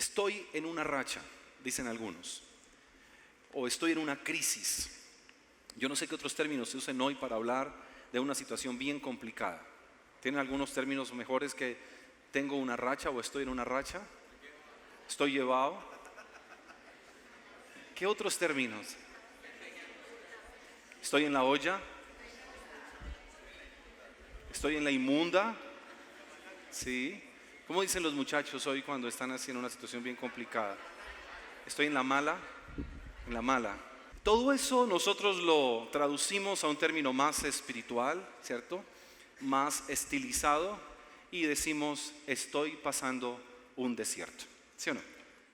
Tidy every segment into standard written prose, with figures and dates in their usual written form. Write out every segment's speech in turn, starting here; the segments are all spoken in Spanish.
Estoy en una racha, dicen algunos, o estoy en una crisis. Yo no sé qué otros términos se usen hoy para hablar de una situación bien complicada. ¿Tienen algunos términos mejores que tengo una racha o estoy en una racha? ¿Estoy llevado? ¿Qué otros términos? ¿Estoy en la olla? ¿Estoy en la inmunda? ¿Sí? ¿Cómo dicen los muchachos hoy cuando están haciendo una situación bien complicada? ¿Estoy en la mala? En la mala. Todo eso nosotros lo traducimos a un término más espiritual, ¿cierto? Más estilizado, y decimos: estoy pasando un desierto. ¿Sí o no?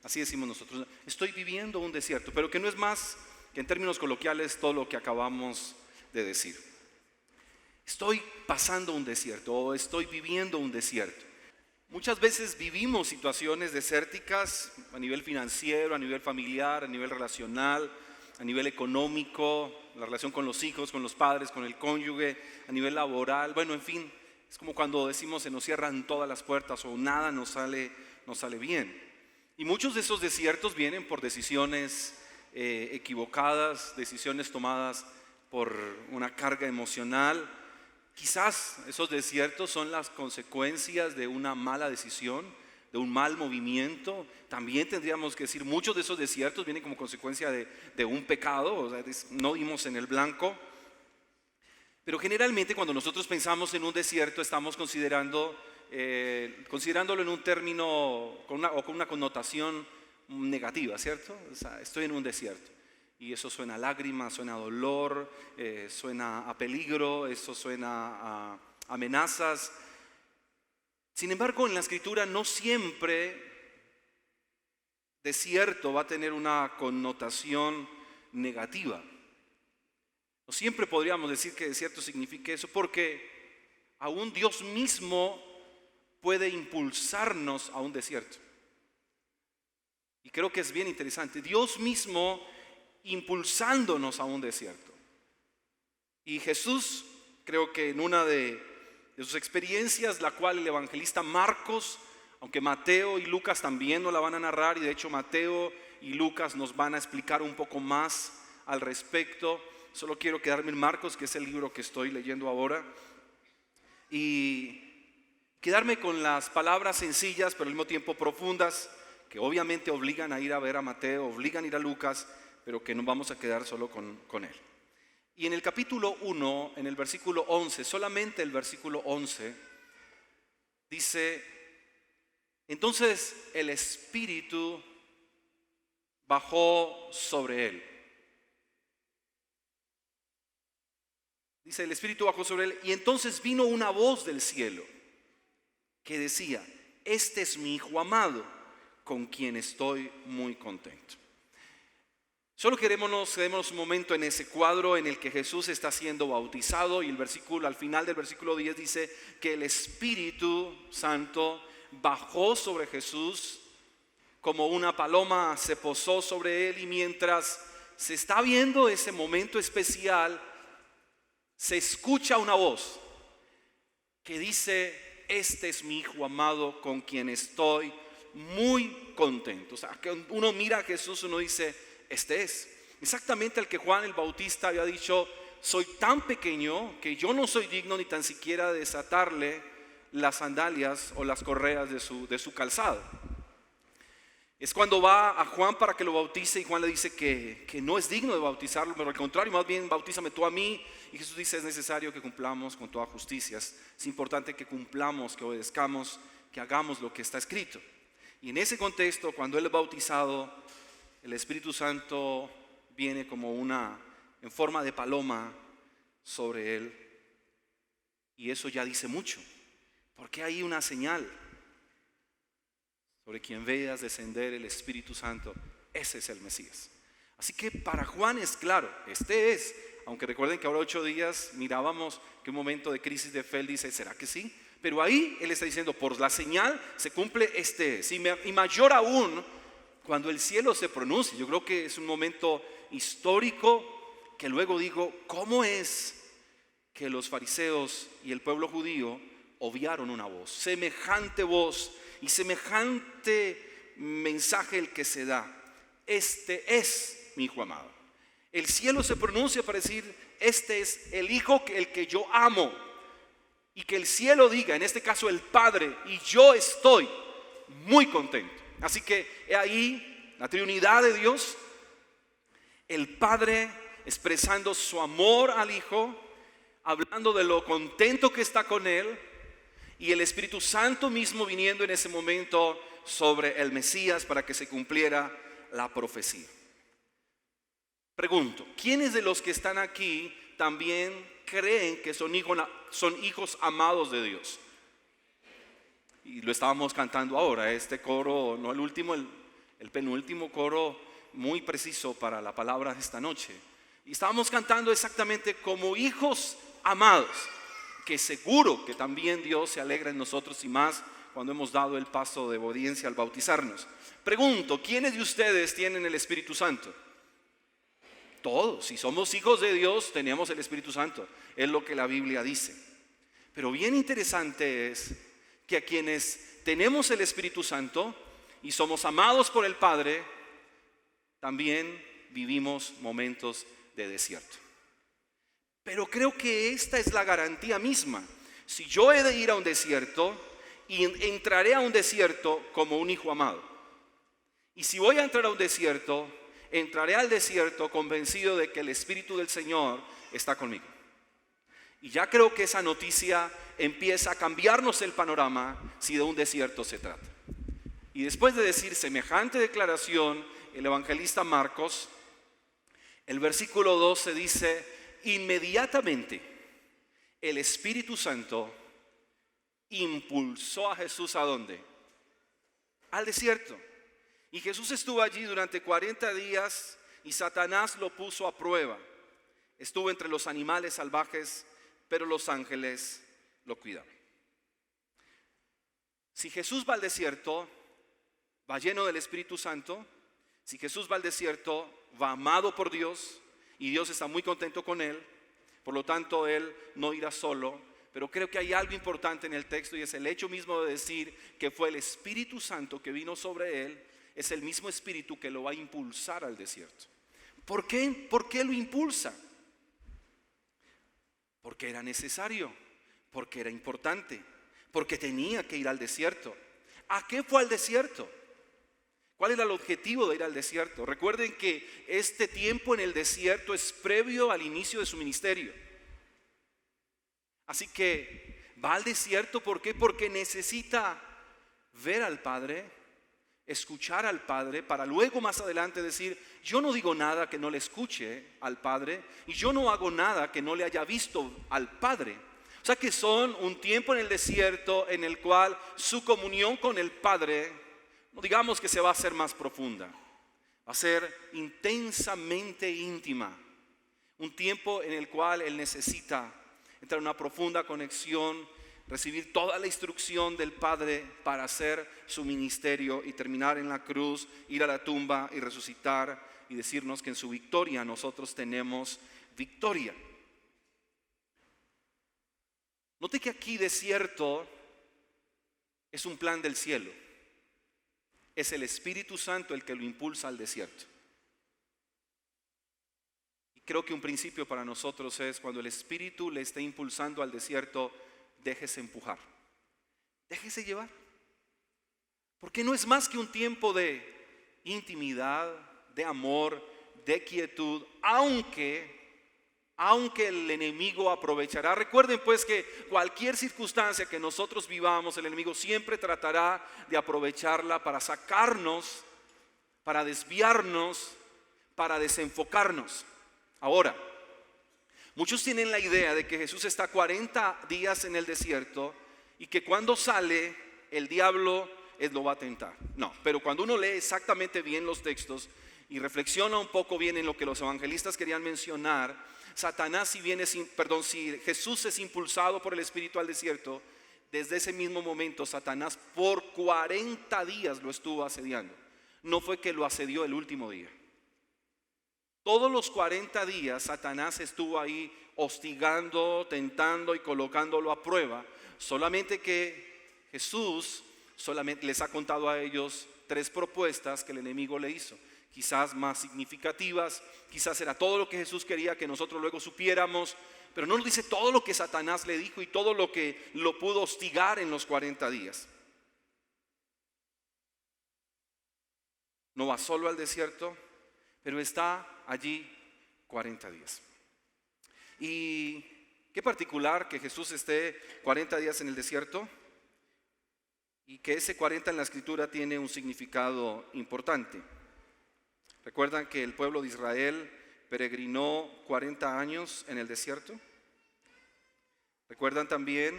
Así decimos nosotros. Estoy viviendo un desierto, pero que no es más que en términos coloquiales todo lo que acabamos de decir. Estoy pasando un desierto o estoy viviendo un desierto. Muchas veces vivimos situaciones desérticas a nivel financiero, a nivel familiar, a nivel relacional, a nivel económico, la relación con los hijos, con los padres, con el cónyuge, a nivel laboral. Bueno, en fin, es como cuando decimos se nos cierran todas las puertas o nada nos sale bien. Y muchos de esos desiertos vienen por decisiones equivocadas, decisiones tomadas por una carga emocional. Quizás esos desiertos son las consecuencias de una mala decisión, de un mal movimiento. También tendríamos que decir, muchos de esos desiertos vienen como consecuencia de un pecado, o sea, no dimos en el blanco. Pero generalmente cuando nosotros pensamos en un desierto estamos considerándolo en un término con una connotación negativa, ¿cierto? O sea, estoy en un desierto. Y eso suena a lágrimas, suena a dolor, suena a peligro, eso suena a amenazas. Sin embargo, en la Escritura no siempre desierto va a tener una connotación negativa. No siempre podríamos decir que desierto signifique eso, porque aún Dios mismo puede impulsarnos a un desierto. Y creo que es bien interesante. Dios mismo impulsándonos a un desierto. Y Jesús, creo que en una de sus experiencias, la cual el evangelista Marcos, aunque Mateo y Lucas también nos la van a narrar, y de hecho Mateo y Lucas nos van a explicar un poco más al respecto, solo quiero quedarme en Marcos, que es el libro que estoy leyendo ahora, y quedarme con las palabras sencillas pero al mismo tiempo profundas, que obviamente obligan a ir a ver a Mateo, obligan a ir a Lucas, pero que no vamos a quedar solo con él. Y en el capítulo 1, en el versículo 11, solamente el versículo 11, dice: entonces el Espíritu bajó sobre él. Dice: el Espíritu bajó sobre él, y entonces vino una voz del cielo que decía: este es mi Hijo amado, con quien estoy muy contento. Solo quedémonos un momento en ese cuadro en el que Jesús está siendo bautizado, y el versículo, al final del versículo 10 dice que el Espíritu Santo bajó sobre Jesús como una paloma, se posó sobre él, y mientras se está viendo ese momento especial, se escucha una voz que dice: este es mi Hijo amado, con quien estoy muy contento. O sea, que uno mira a Jesús, uno dice: este es exactamente el que Juan el Bautista había dicho: soy tan pequeño que yo no soy digno ni tan siquiera de desatarle las sandalias o las correas de su calzado. Es cuando va a Juan para que lo bautice, y Juan le dice que no es digno de bautizarlo, pero al contrario, más bien bautízame tú a mí. Y Jesús dice: es necesario que cumplamos con toda justicia, es importante que cumplamos, que obedezcamos, que hagamos lo que está escrito. Y en ese contexto, cuando él es bautizado, el Espíritu Santo viene como en forma de paloma sobre él. Y eso ya dice mucho, porque hay una señal: sobre quien veas descender el Espíritu Santo, ese es el Mesías. Así que para Juan es claro, este es. Aunque recuerden que ahora 8 días mirábamos que un momento de crisis de fe, él dice: ¿será que sí? Pero ahí él está diciendo: por la señal se cumple este es. Y mayor aún cuando el cielo se pronuncia. Yo creo que es un momento histórico que luego digo: ¿cómo es que los fariseos y el pueblo judío obviaron una voz? Semejante voz y semejante mensaje el que se da. Este es mi hijo amado. El cielo se pronuncia para decir, este es el hijo el que yo amo. Y que el cielo diga, en este caso el Padre, y yo estoy muy contento. Así que ahí la Trinidad de Dios, el Padre expresando su amor al Hijo, hablando de lo contento que está con Él, y el Espíritu Santo mismo viniendo en ese momento sobre el Mesías para que se cumpliera la profecía. Pregunto, ¿quiénes de los que están aquí también creen que son hijos amados de Dios? Y lo estábamos cantando ahora, este coro, no el último, el penúltimo coro muy preciso para la palabra de esta noche. Y estábamos cantando exactamente como hijos amados, que seguro que también Dios se alegra en nosotros y más cuando hemos dado el paso de obediencia al bautizarnos. Pregunto, ¿quiénes de ustedes tienen el Espíritu Santo? Todos, si somos hijos de Dios, tenemos el Espíritu Santo. Es lo que la Biblia dice. Pero bien interesante es que a quienes tenemos el Espíritu Santo y somos amados por el Padre, también vivimos momentos de desierto. Pero creo que esta es la garantía misma. Si yo he de ir a un desierto, y entraré a un desierto como un hijo amado. Y si voy a entrar a un desierto, entraré al desierto convencido de que el Espíritu del Señor está conmigo. Y ya creo que esa noticia empieza a cambiarnos el panorama si de un desierto se trata. Y después de decir semejante declaración, el evangelista Marcos, el versículo 12 dice, inmediatamente el Espíritu Santo impulsó a Jesús ¿a dónde? Al desierto. Y Jesús estuvo allí durante 40 días y Satanás lo puso a prueba. Estuvo entre los animales salvajes, pero los ángeles lo cuidaban. Si Jesús va al desierto, va lleno del Espíritu Santo. Si Jesús va al desierto, va amado por Dios y Dios está muy contento con él. Por lo tanto, él no irá solo. Pero creo que hay algo importante en el texto y es el hecho mismo de decir que fue el Espíritu Santo que vino sobre él. Es el mismo Espíritu que lo va a impulsar al desierto. ¿Por qué? ¿Por qué lo impulsa? Porque era necesario, porque era importante, porque tenía que ir al desierto. ¿A qué fue al desierto? ¿Cuál era el objetivo de ir al desierto? Recuerden que este tiempo en el desierto es previo al inicio de su ministerio. Así que va al desierto, ¿por qué? Porque necesita ver al Padre, escuchar al Padre, para luego más adelante decir, yo no digo nada que no le escuche al Padre, y yo no hago nada que no le haya visto al Padre. O sea que son un tiempo en el desierto en el cual su comunión con el Padre, no digamos que se va a hacer más profunda, va a ser intensamente íntima. Un tiempo en el cual él necesita entrar en una profunda conexión, recibir toda la instrucción del Padre para hacer su ministerio y terminar en la cruz, ir a la tumba y resucitar y decirnos que en su victoria nosotros tenemos victoria. Note que aquí desierto es un plan del cielo. Es el Espíritu Santo el que lo impulsa al desierto. Y creo que un principio para nosotros es cuando el Espíritu le esté impulsando al desierto, déjese empujar, déjese llevar. Porque no es más que un tiempo de intimidad, de amor, de quietud, aunque el enemigo aprovechará. Recuerden pues que cualquier circunstancia que nosotros vivamos, el enemigo siempre tratará de aprovecharla para sacarnos, para desviarnos, para desenfocarnos. Ahora, muchos tienen la idea de que Jesús está 40 días en el desierto y que cuando sale el diablo lo va a tentar. No, pero cuando uno lee exactamente bien los textos y reflexiona un poco bien en lo que los evangelistas querían mencionar, si Jesús es impulsado por el Espíritu al desierto, desde ese mismo momento Satanás por 40 días lo estuvo asediando. No fue que lo asedió el último día. Todos los 40 días Satanás estuvo ahí hostigando, tentando y colocándolo a prueba. Solamente que Jesús solamente les ha contado a ellos 3 propuestas que el enemigo le hizo. Quizás más significativas, quizás era todo lo que Jesús quería que nosotros luego supiéramos, pero no nos dice todo lo que Satanás le dijo y todo lo que lo pudo hostigar en los 40 días. No va solo al desierto, pero está allí 40 días. Y qué particular que Jesús esté 40 días en el desierto y que ese 40 en la Escritura tiene un significado importante. ¿Recuerdan que el pueblo de Israel peregrinó 40 años en el desierto? ¿Recuerdan también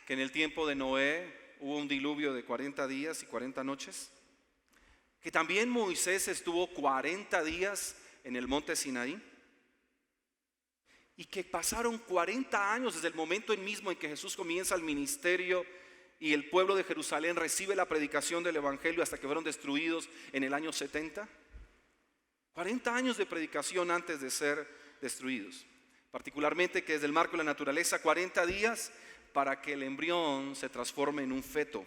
que en el tiempo de Noé hubo un diluvio de 40 días y 40 noches? Que también Moisés estuvo 40 días en el monte Sinaí. Y que pasaron 40 años desde el momento mismo en que Jesús comienza el ministerio y el pueblo de Jerusalén recibe la predicación del evangelio hasta que fueron destruidos en el año 70. 40 años de predicación antes de ser destruidos. Particularmente que desde el marco de la naturaleza, 40 días para que el embrión se transforme en un feto.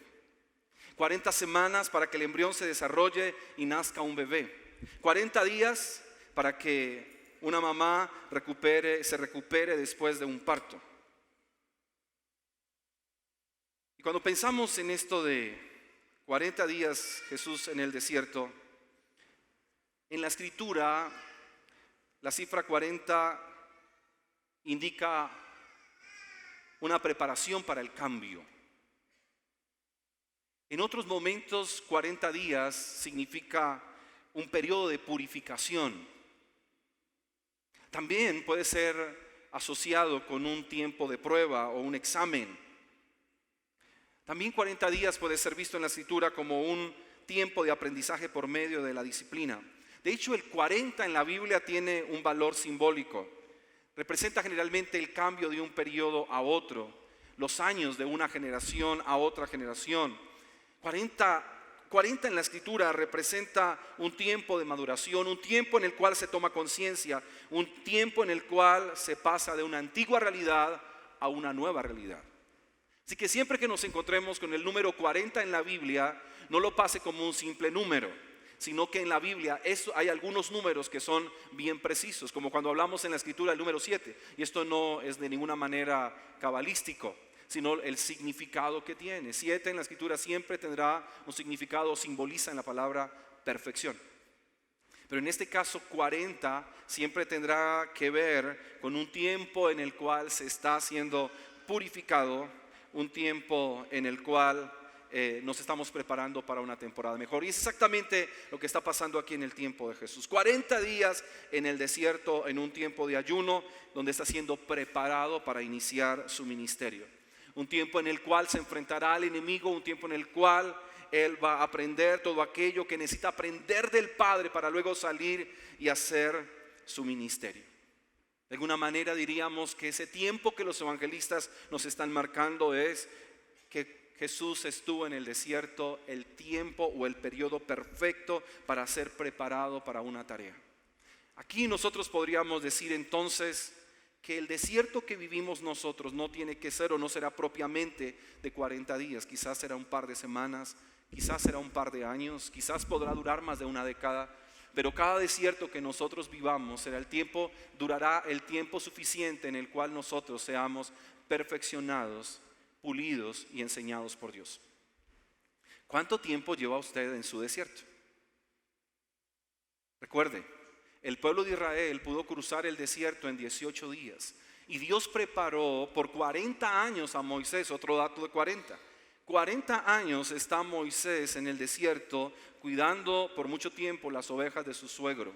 40 semanas para que el embrión se desarrolle y nazca un bebé. 40 días para que una mamá se recupere después de un parto. Y cuando pensamos en esto de 40 días Jesús en el desierto, en la Escritura la cifra 40 indica una preparación para el cambio. En otros momentos 40 días significa un periodo de purificación. También puede ser asociado con un tiempo de prueba o un examen. También 40 días puede ser visto en la Escritura como un tiempo de aprendizaje por medio de la disciplina. De hecho, el 40 en la Biblia tiene un valor simbólico. Representa generalmente el cambio de un periodo a otro, los años de una generación a otra generación. 40 en la Escritura representa un tiempo de maduración, un tiempo en el cual se toma conciencia, un tiempo en el cual se pasa de una antigua realidad a una nueva realidad. Así que siempre que nos encontremos con el número 40 en la Biblia, no lo pase como un simple número, sino que en la Biblia hay algunos números que son bien precisos, como cuando hablamos en la Escritura del número 7, y esto no es de ninguna manera cabalístico, sino el significado que tiene. 7 en la Escritura siempre tendrá un significado, simboliza en la palabra perfección. Pero en este caso 40 siempre tendrá que ver con un tiempo en el cual se está siendo purificado, un tiempo en el cual nos estamos preparando para una temporada mejor. Y es exactamente lo que está pasando aquí en el tiempo de Jesús. 40 días en el desierto, en un tiempo de ayuno, donde está siendo preparado para iniciar su ministerio. Un tiempo en el cual se enfrentará al enemigo, un tiempo en el cual él va a aprender todo aquello que necesita aprender del Padre para luego salir y hacer su ministerio. De alguna manera diríamos que ese tiempo que los evangelistas nos están marcando es que Jesús estuvo en el desierto el tiempo o el periodo perfecto para ser preparado para una tarea. Aquí nosotros podríamos decir entonces que el desierto que vivimos nosotros no tiene que ser o no será propiamente de 40 días, quizás será un par de semanas, quizás será un par de años, quizás podrá durar más de una década, pero cada desierto que nosotros vivamos durará el tiempo suficiente en el cual nosotros seamos perfeccionados, pulidos y enseñados por Dios. ¿Cuánto tiempo lleva usted en su desierto? Recuerde, el pueblo de Israel pudo cruzar el desierto en 18 días y Dios preparó por 40 años a Moisés. Otro dato de 40 años está Moisés en el desierto cuidando por mucho tiempo las ovejas de su suegro.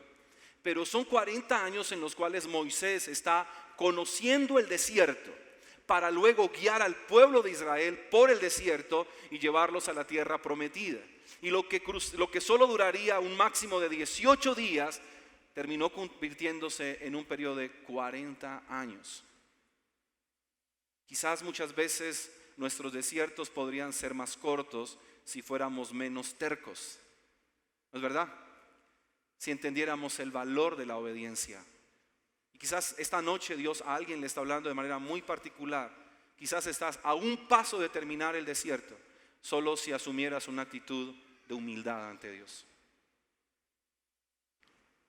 Pero son 40 años en los cuales Moisés está conociendo el desierto para luego guiar al pueblo de Israel por el desierto y llevarlos a la tierra prometida. Y lo que solo duraría un máximo de 18 días terminó convirtiéndose en un periodo de 40 años. Quizás muchas veces nuestros desiertos podrían ser más cortos si fuéramos menos tercos, ¿no es verdad? Si entendiéramos el valor de la obediencia. Y quizás esta noche Dios a alguien le está hablando de manera muy particular. Quizás estás a un paso de terminar el desierto, solo si asumieras una actitud de humildad ante Dios.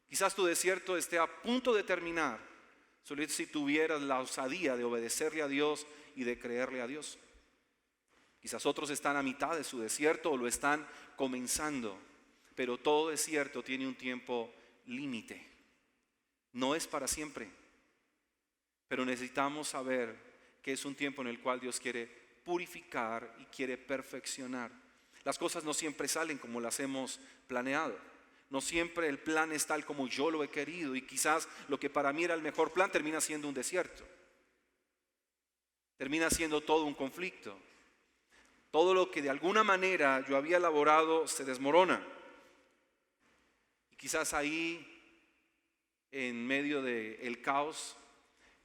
Quizás tu desierto esté a punto de terminar, solo si tuvieras la osadía de obedecerle a Dios y de creerle a Dios. Quizás otros están a mitad de su desierto o lo están comenzando, pero todo desierto tiene un tiempo límite. No es para siempre, pero necesitamos saber que es un tiempo en el cual Dios quiere purificar y quiere perfeccionar. Las cosas no siempre salen como las hemos planeado. No siempre el plan es tal como yo lo he querido, y quizás lo que para mí era el mejor plan termina siendo un desierto. Termina siendo todo un conflicto. Todo lo que de alguna manera yo había elaborado se desmorona. Y quizás ahí, en medio del caos,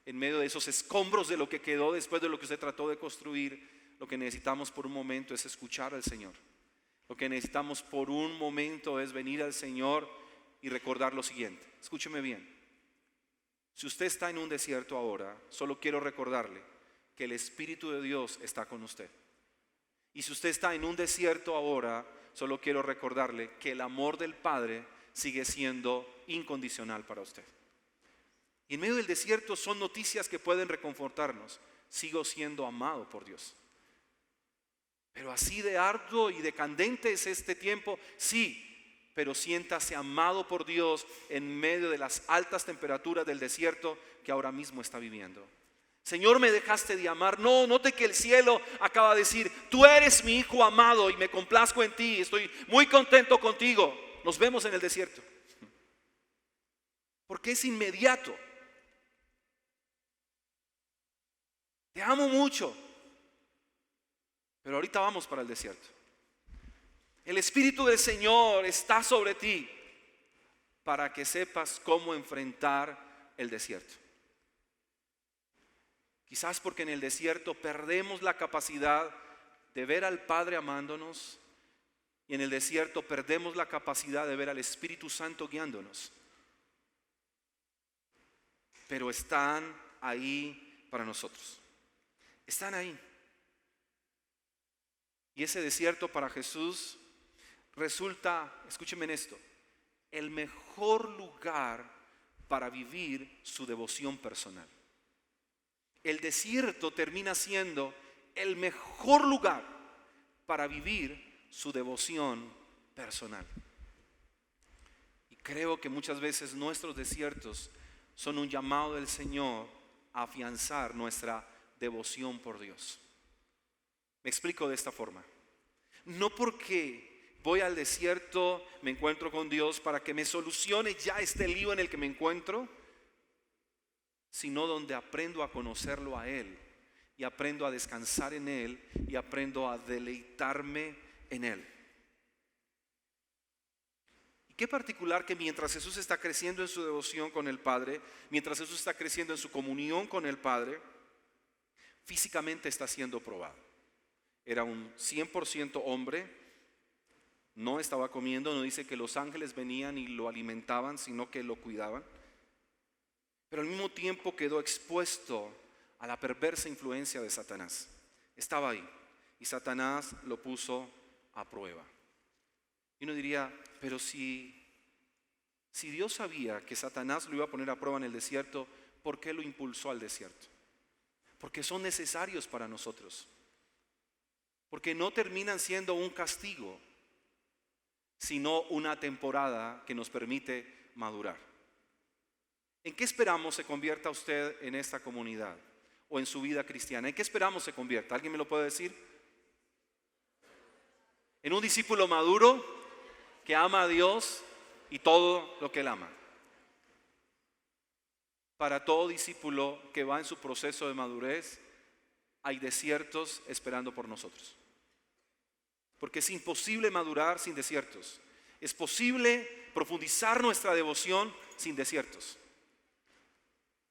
en medio de esos escombros de lo que quedó después de lo que usted trató de construir, lo que necesitamos por un momento es escuchar al Señor. Lo que necesitamos por un momento es venir al Señor y recordar lo siguiente. Escúcheme bien. Si usted está en un desierto ahora, solo quiero recordarle que el Espíritu de Dios está con usted. Y si usted está en un desierto ahora, solo quiero recordarle que el amor del Padre sigue siendo incondicional para usted. Y en medio del desierto son noticias que pueden reconfortarnos. Sigo siendo amado por Dios. Pero así de arduo y de candente es este tiempo, sí, pero siéntase amado por Dios en medio de las altas temperaturas del desierto que ahora mismo está viviendo. Señor, me dejaste de amar. No, note que el cielo acaba de decir: tú eres mi hijo amado y me complazco en ti, estoy muy contento contigo. Nos vemos en el desierto. Porque es inmediato. Te amo mucho. Pero ahorita vamos para el desierto. El Espíritu del Señor está sobre ti para que sepas cómo enfrentar el desierto. Quizás porque en el desierto perdemos la capacidad de ver al Padre amándonos, y en el desierto perdemos la capacidad de ver al Espíritu Santo guiándonos. Pero están ahí para nosotros. Están ahí. Y ese desierto para Jesús resulta, escúcheme en esto, el mejor lugar para vivir su devoción personal. El desierto termina siendo el mejor lugar para vivir su devoción personal. Y creo que muchas veces nuestros desiertos son un llamado del Señor a afianzar nuestra devoción por Dios. Me explico de esta forma. No porque voy al desierto, me encuentro con Dios para que me solucione ya este lío en el que me encuentro, sino donde aprendo a conocerlo a Él y aprendo a descansar en Él y aprendo a deleitarme en Él. Y qué particular que mientras Jesús está creciendo en su devoción con el Padre, mientras Jesús está creciendo en su comunión con el Padre, físicamente está siendo probado. Era un 100% hombre, no estaba comiendo, no dice que los ángeles venían y lo alimentaban, sino que lo cuidaban. Pero al mismo tiempo quedó expuesto a la perversa influencia de Satanás. Estaba ahí y Satanás lo puso a prueba. Y uno diría, pero si Dios sabía que Satanás lo iba a poner a prueba en el desierto, ¿por qué lo impulsó al desierto? Porque son necesarios para nosotros. Porque no terminan siendo un castigo, sino una temporada que nos permite madurar. ¿En qué esperamos se convierta usted en esta comunidad o en su vida cristiana? ¿En qué esperamos se convierta? ¿Alguien me lo puede decir? En un discípulo maduro que ama a Dios y todo lo que Él ama. Para todo discípulo que va en su proceso de madurez, hay desiertos esperando por nosotros. Porque es imposible madurar sin desiertos. Es posible profundizar nuestra devoción sin desiertos.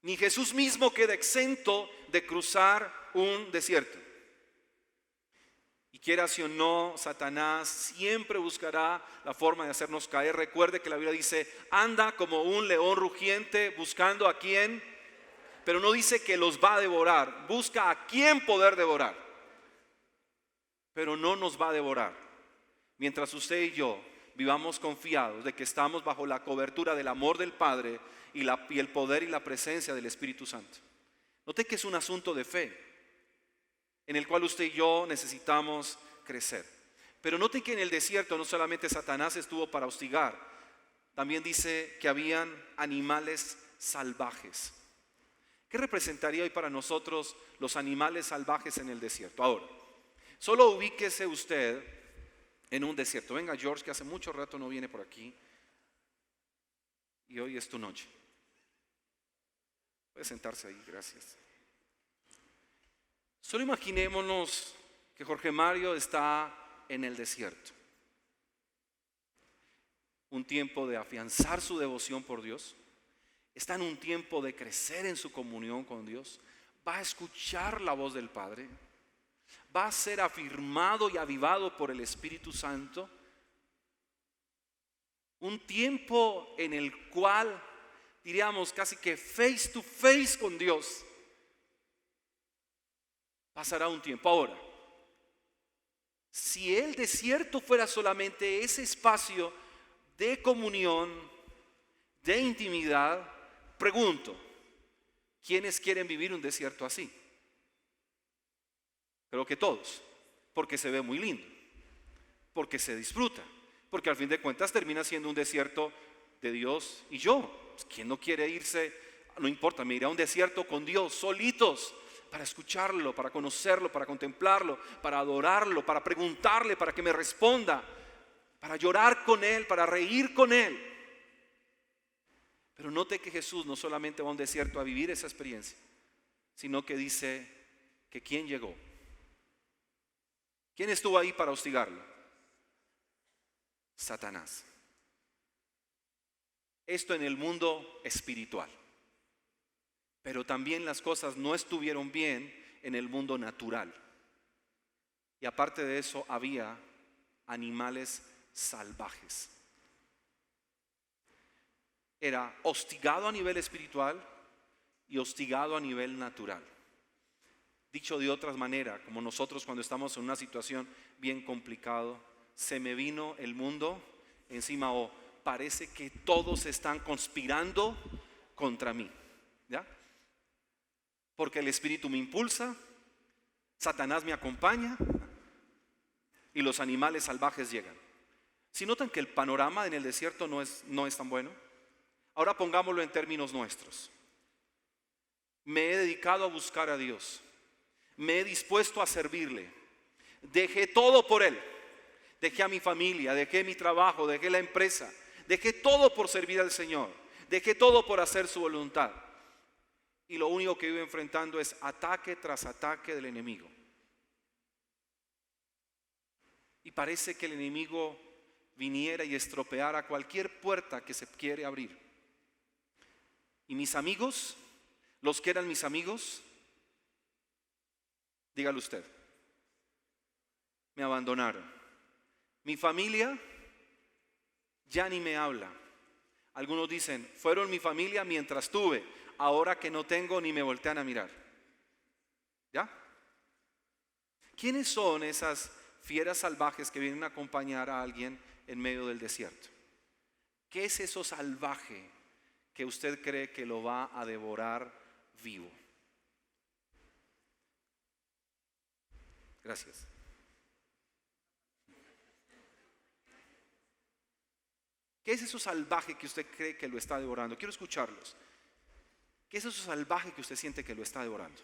Ni Jesús mismo queda exento de cruzar un desierto. Y quiera si o no, Satanás siempre buscará la forma de hacernos caer. Recuerde que la Biblia dice: anda como un león rugiente buscando a quién, pero no dice que los va a devorar. Busca a quién poder devorar, pero no nos va a devorar. mientras usted y yo vivamos confiados de que estamos bajo la cobertura del amor del Padre y el poder y la presencia del Espíritu Santo. Note que es un asunto de fe en el cual usted y yo necesitamos crecer. Pero note que en el desierto no solamente Satanás estuvo para hostigar, también dice que habían animales salvajes. ¿Qué representaría hoy para nosotros los animales salvajes en el desierto? Ahora, solo ubíquese usted en un desierto. Venga George, que hace mucho rato no viene por aquí, y hoy es tu noche. Puede sentarse ahí, gracias. Solo imaginémonos que Jorge Mario está en el desierto. Un tiempo de afianzar su devoción por Dios. Está en un tiempo de crecer en su comunión con Dios. Va a escuchar la voz del Padre. Va a ser afirmado y avivado por el Espíritu Santo. Un tiempo en el cual diríamos casi que face to face con Dios. Pasará un tiempo. Ahora, si el desierto fuera solamente ese espacio de comunión, de intimidad, pregunto, ¿quiénes quieren vivir un desierto así? Creo que todos, porque se ve muy lindo, porque se disfruta, porque al fin de cuentas termina siendo un desierto de Dios y yo. ¿Quién no quiere irse? No importa, me iré a un desierto con Dios, solitos, para escucharlo, para conocerlo, para contemplarlo, para adorarlo, para preguntarle, para que me responda, para llorar con Él, para reír con Él. Pero note que Jesús no solamente va a un desierto a vivir esa experiencia, sino que dice que ¿quién llegó? ¿Quién estuvo ahí para hostigarlo? Satanás. Esto en el mundo espiritual. Pero también las cosas no estuvieron bien en el mundo natural. Y aparte de eso había animales salvajes. Era hostigado a nivel espiritual y hostigado a nivel natural. Dicho de otra manera, como nosotros cuando estamos en una situación bien complicada, se me vino el mundo encima, o parece que todos están conspirando contra mí, ¿ya? Porque el Espíritu me impulsa, Satanás me acompaña y los animales salvajes llegan. Si notan que el panorama en el desierto no es tan bueno, ahora pongámoslo en términos nuestros. Me he dedicado a buscar a Dios, me he dispuesto a servirle, dejé todo por Él, dejé a mi familia, dejé mi trabajo, dejé la empresa, dejé todo por servir al Señor, dejé todo por hacer su voluntad. Y lo único que vivo enfrentando es ataque tras ataque del enemigo. Y parece que el enemigo viniera y estropeara cualquier puerta que se quiere abrir. Y mis amigos, los que eran mis amigos, dígalo usted, me abandonaron. Mi familia ya ni me habla. Algunos dicen, fueron mi familia mientras tuve, ahora que no tengo ni me voltean a mirar. ¿Ya? ¿Quiénes son esas fieras salvajes que vienen a acompañar a alguien en medio del desierto? ¿Qué es eso salvaje que usted cree que lo va a devorar vivo? Gracias. ¿Qué es eso salvaje que usted cree que lo está devorando? Quiero escucharlos. ¿Qué es eso salvaje que usted siente que lo está devorando?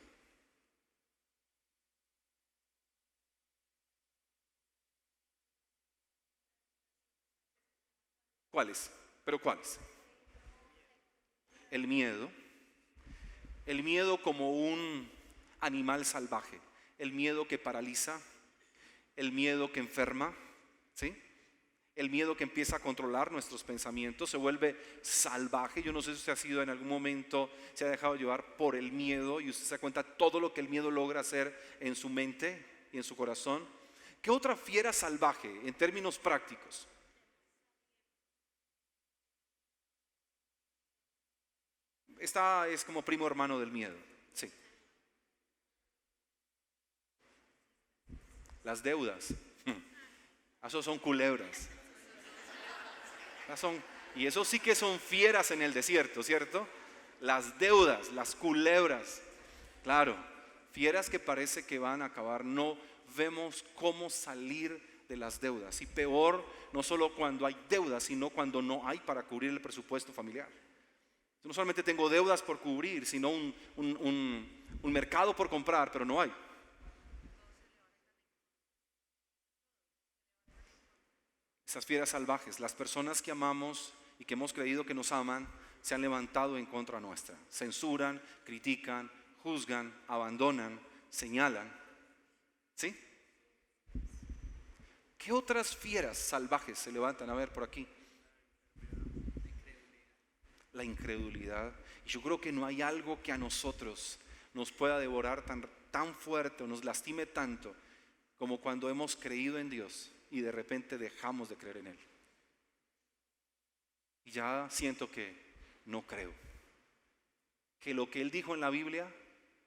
¿Cuáles? ¿Pero cuáles? El miedo. El miedo como un animal salvaje. El miedo que paraliza. El miedo que enferma. ¿Sí? El miedo que empieza a controlar nuestros pensamientos, se vuelve salvaje. Yo no sé si usted ha sido en algún momento, se ha dejado llevar por el miedo y usted se da cuenta todo lo que el miedo logra hacer en su mente y en su corazón. ¿Qué otra fiera salvaje en términos prácticos? Esta es como primo hermano del miedo. Sí. Las deudas. Esos son culebras. Y esos sí que son fieras en el desierto, ¿cierto? Las deudas, las culebras. Claro, fieras que parece que van a acabar. No vemos cómo salir de las deudas. Y peor, no solo cuando hay deudas, sino cuando no hay para cubrir el presupuesto familiar. Yo no solamente tengo deudas por cubrir, sino un mercado por comprar, pero no hay. Esas fieras salvajes, las personas que amamos y que hemos creído que nos aman, se han levantado en contra nuestra. Censuran, critican, juzgan, abandonan, señalan. ¿Sí? ¿Qué otras fieras salvajes se levantan? A ver, por aquí. La incredulidad. Y yo creo que no hay algo que a nosotros nos pueda devorar tan fuerte o nos lastime tanto como cuando hemos creído en Dios y de repente dejamos de creer en Él. Y ya siento que no creo. Que lo que Él dijo en la Biblia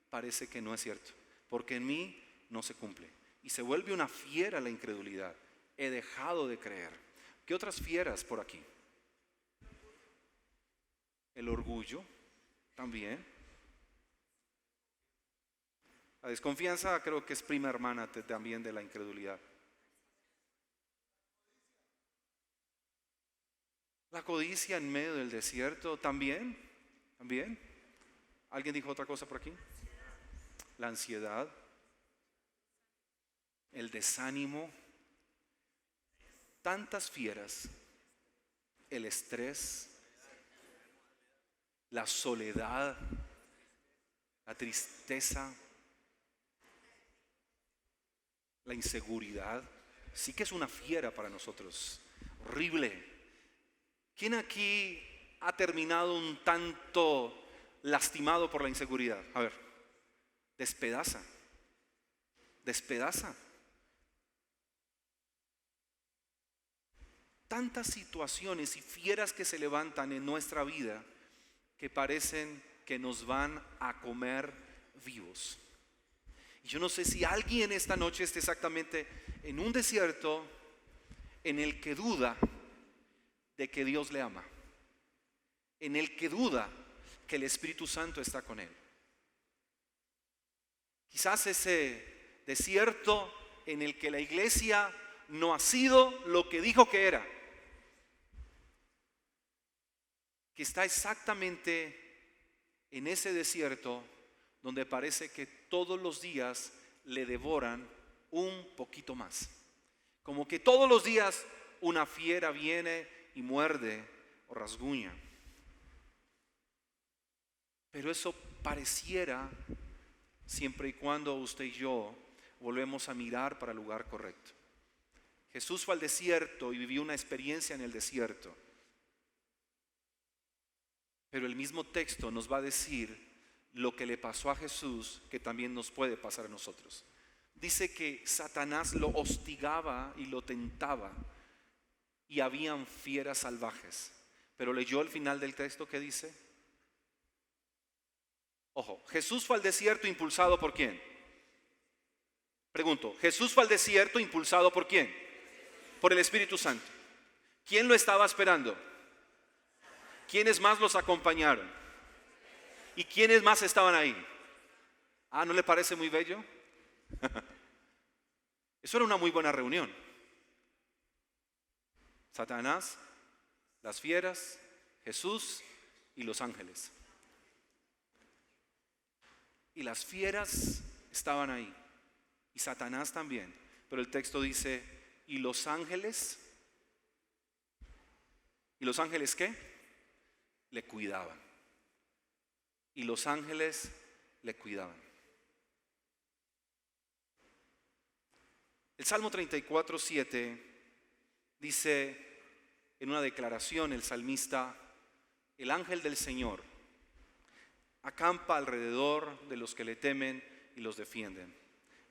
parece que no es cierto, porque en mí no se cumple. Y se vuelve una fiera la incredulidad. He dejado de creer. ¿Qué otras fieras por aquí? El orgullo también. La desconfianza creo que es prima hermana también de la incredulidad. La codicia en medio del desierto también. ¿Alguien dijo otra cosa por aquí? La ansiedad, el desánimo, tantas fieras, el estrés, la soledad, la tristeza, la inseguridad. Sí que es una fiera para nosotros, horrible. ¿Quién aquí ha terminado un tanto lastimado por la inseguridad? A ver, despedaza. Tantas situaciones y fieras que se levantan en nuestra vida que parecen que nos van a comer vivos. Y yo no sé si alguien esta noche esté exactamente en un desierto en el que duda de que Dios le ama, en el que duda que el Espíritu Santo está con él. Quizás ese desierto en el que la iglesia no ha sido lo que dijo que era, que está exactamente en ese desierto donde parece que todos los días le devoran un poquito más. Como que todos los días una fiera viene y muerde o rasguña. Pero eso pareciera siempre y cuando usted y yo volvemos a mirar para el lugar correcto. Jesús fue al desierto y vivió una experiencia en el desierto. Pero el mismo texto nos va a decir lo que le pasó a Jesús, que también nos puede pasar a nosotros. Dice que Satanás lo hostigaba y lo tentaba, y habían fieras salvajes. Pero leyó el final del texto que dice. Ojo, Jesús fue al desierto impulsado ¿por quién? Pregunto, ¿Jesús fue al desierto impulsado por quién? Por el Espíritu Santo. ¿Quién lo estaba esperando? ¿Quiénes más los acompañaron? ¿Y quiénes más estaban ahí? ¿No le parece muy bello? Eso era una muy buena reunión. Satanás, las fieras, Jesús y los ángeles. Y las fieras estaban ahí, y Satanás también. Pero el texto dice, ¿y los ángeles? ¿Y los ángeles qué? Le cuidaban. Y los ángeles le cuidaban. El Salmo 34:7 dice en una declaración el salmista: el ángel del Señor acampa alrededor de los que le temen y los defienden.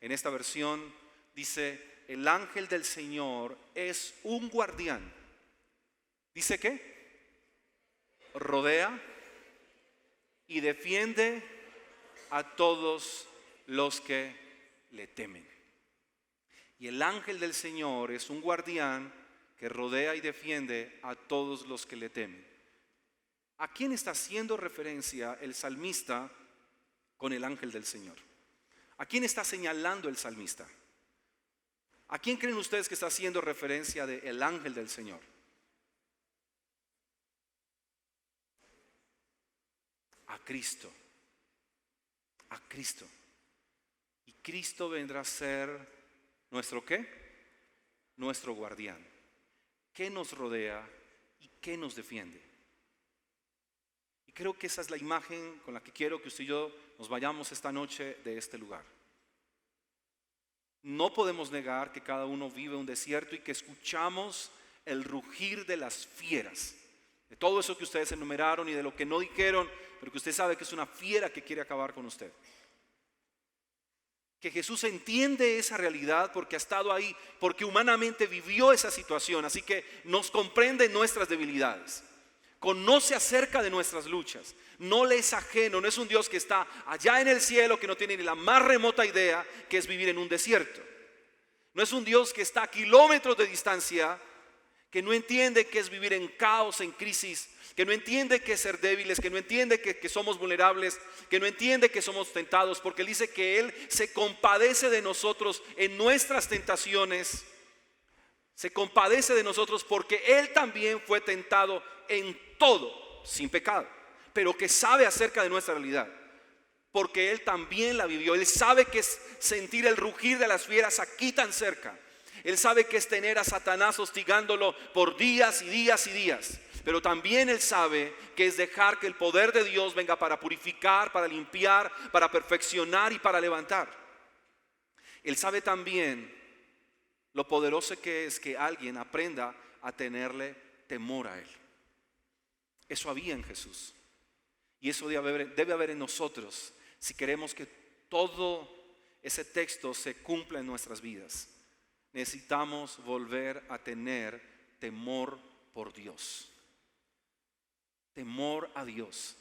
En esta versión dice: el ángel del Señor es un guardián. ¿Dice qué? Rodea y defiende a todos los que le temen. Y el ángel del Señor es un guardián que rodea y defiende a todos los que le temen. ¿A quién está haciendo referencia el salmista con el ángel del Señor? ¿A quién está señalando el salmista? ¿A quién creen ustedes que está haciendo referencia del ángel del Señor? A Cristo. A Cristo. Y Cristo vendrá a ser nuestro ¿qué? Nuestro guardián. ¿Qué nos rodea y qué nos defiende? Y creo que esa es la imagen con la que quiero que usted y yo nos vayamos esta noche de este lugar. No podemos negar que cada uno vive un desierto y que escuchamos el rugir de las fieras. De todo eso que ustedes enumeraron y de lo que no dijeron, pero que usted sabe que es una fiera que quiere acabar con usted. Que Jesús entiende esa realidad porque ha estado ahí, porque humanamente vivió esa situación, así que nos comprende nuestras debilidades, conoce acerca de nuestras luchas, no le es ajeno, no es un Dios que está allá en el cielo, que no tiene ni la más remota idea que es vivir en un desierto. No es un Dios que está a kilómetros de distancia, que no entiende que es vivir en caos, en crisis, que no entiende que es ser débiles, que no entiende que somos vulnerables, que no entiende que somos tentados, porque Él dice que Él se compadece de nosotros en nuestras tentaciones, se compadece de nosotros porque Él también fue tentado en todo, sin pecado, pero que sabe acerca de nuestra realidad, porque Él también la vivió. Él sabe que es sentir el rugir de las fieras aquí tan cerca. Él sabe que es tener a Satanás hostigándolo por días y días y días. Pero también Él sabe que es dejar que el poder de Dios venga para purificar, para limpiar, para perfeccionar y para levantar. Él sabe también lo poderoso que es que alguien aprenda a tenerle temor a Él. Eso había en Jesús. Y eso debe haber en nosotros si queremos que todo ese texto se cumpla en nuestras vidas. Necesitamos volver a tener temor por Dios. Temor a Dios,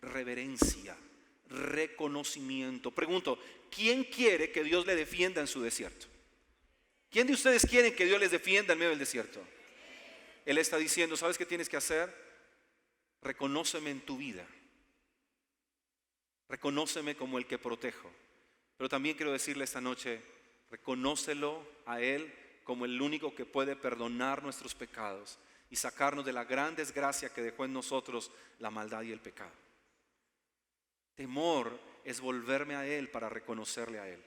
reverencia, reconocimiento. Pregunto, ¿quién quiere que Dios le defienda en su desierto? ¿Quién de ustedes quiere que Dios les defienda en medio del desierto? Él está diciendo, ¿sabes qué tienes que hacer? Reconóceme en tu vida. Reconóceme como el que protejo. Pero también quiero decirle esta noche, reconócelo a Él como el único que puede perdonar nuestros pecados y sacarnos de la gran desgracia que dejó en nosotros la maldad y el pecado. Temor es volverme a Él para reconocerle a Él.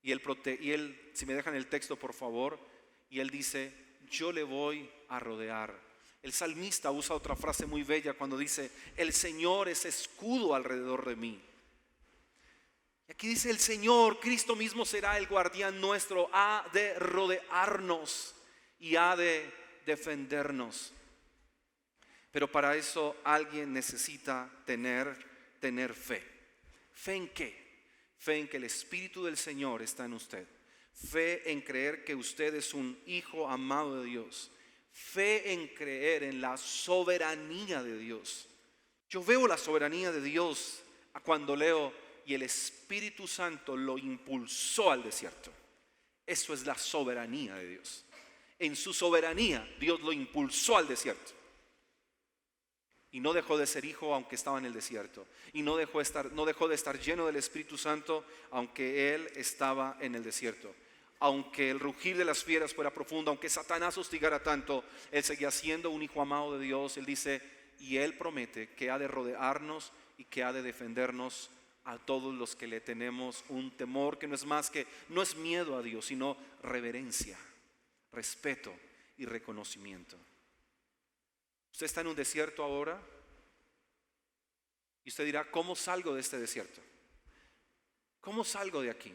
Y él, si me dejan el texto por favor, y Él dice, yo le voy a rodear. El salmista usa otra frase muy bella cuando dice, el Señor es escudo alrededor de mí. Y aquí dice el Señor, Cristo mismo será el guardián nuestro, ha de rodearnos y ha de defendernos. Pero para eso alguien necesita tener fe. ¿Fe en qué? Fe en que el Espíritu del Señor está en usted. Fe en creer que usted es un hijo amado de Dios. Fe en creer en la soberanía de Dios. Yo veo la soberanía de Dios cuando leo y el Espíritu Santo lo impulsó al desierto. Eso es la soberanía de Dios. En su soberanía Dios lo impulsó al desierto. Y no dejó de ser hijo aunque estaba en el desierto. Y no dejó de estar lleno del Espíritu Santo aunque Él estaba en el desierto. Aunque el rugir de las fieras fuera profundo, aunque Satanás hostigara tanto, Él seguía siendo un hijo amado de Dios. Él dice, y Él promete que ha de rodearnos y que ha de defendernos a todos los que le tenemos un temor que no es más que, no es miedo a Dios, sino reverencia, respeto y reconocimiento. Usted está en un desierto ahora y usted dirá, ¿cómo salgo de este desierto? ¿Cómo salgo de aquí?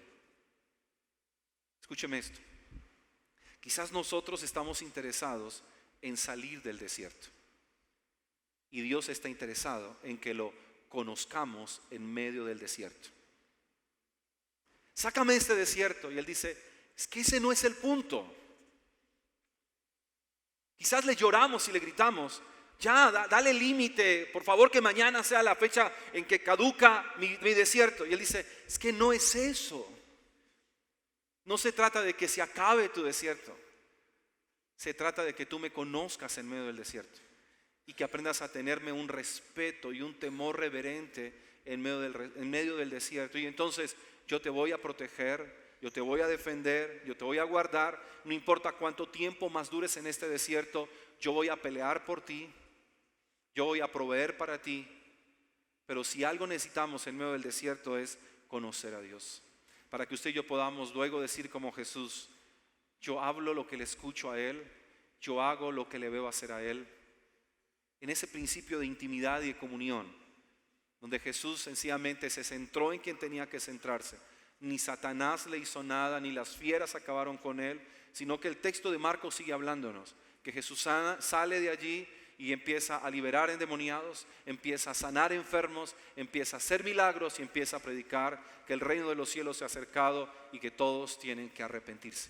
Escúcheme esto. Quizás nosotros estamos interesados en salir del desierto y Dios está interesado en que lo conozcamos en medio del desierto. Sácame de este desierto. Y Él dice, es que ese no es el punto. Quizás le lloramos y le gritamos, ya, dale límite, por favor, que mañana sea la fecha en que caduca mi desierto. Y Él dice, es que no es eso. No se trata de que se acabe tu desierto. Se trata de que tú me conozcas en medio del desierto y que aprendas a tenerme un respeto y un temor reverente en medio del desierto. Y entonces yo te voy a proteger, yo te voy a defender, yo te voy a guardar. No importa cuánto tiempo más dures en este desierto, yo voy a pelear por ti, yo voy a proveer para ti. Pero si algo necesitamos en medio del desierto es conocer a Dios, para que usted y yo podamos luego decir como Jesús: yo hablo lo que le escucho a Él, yo hago lo que le veo hacer a Él. En ese principio de intimidad y de comunión, donde Jesús sencillamente se centró en quien tenía que centrarse. Ni Satanás le hizo nada, ni las fieras acabaron con Él, sino que el texto de Marcos sigue hablándonos, que Jesús sale de allí y empieza a liberar endemoniados, empieza a sanar enfermos, empieza a hacer milagros y empieza a predicar que el reino de los cielos se ha acercado y que todos tienen que arrepentirse.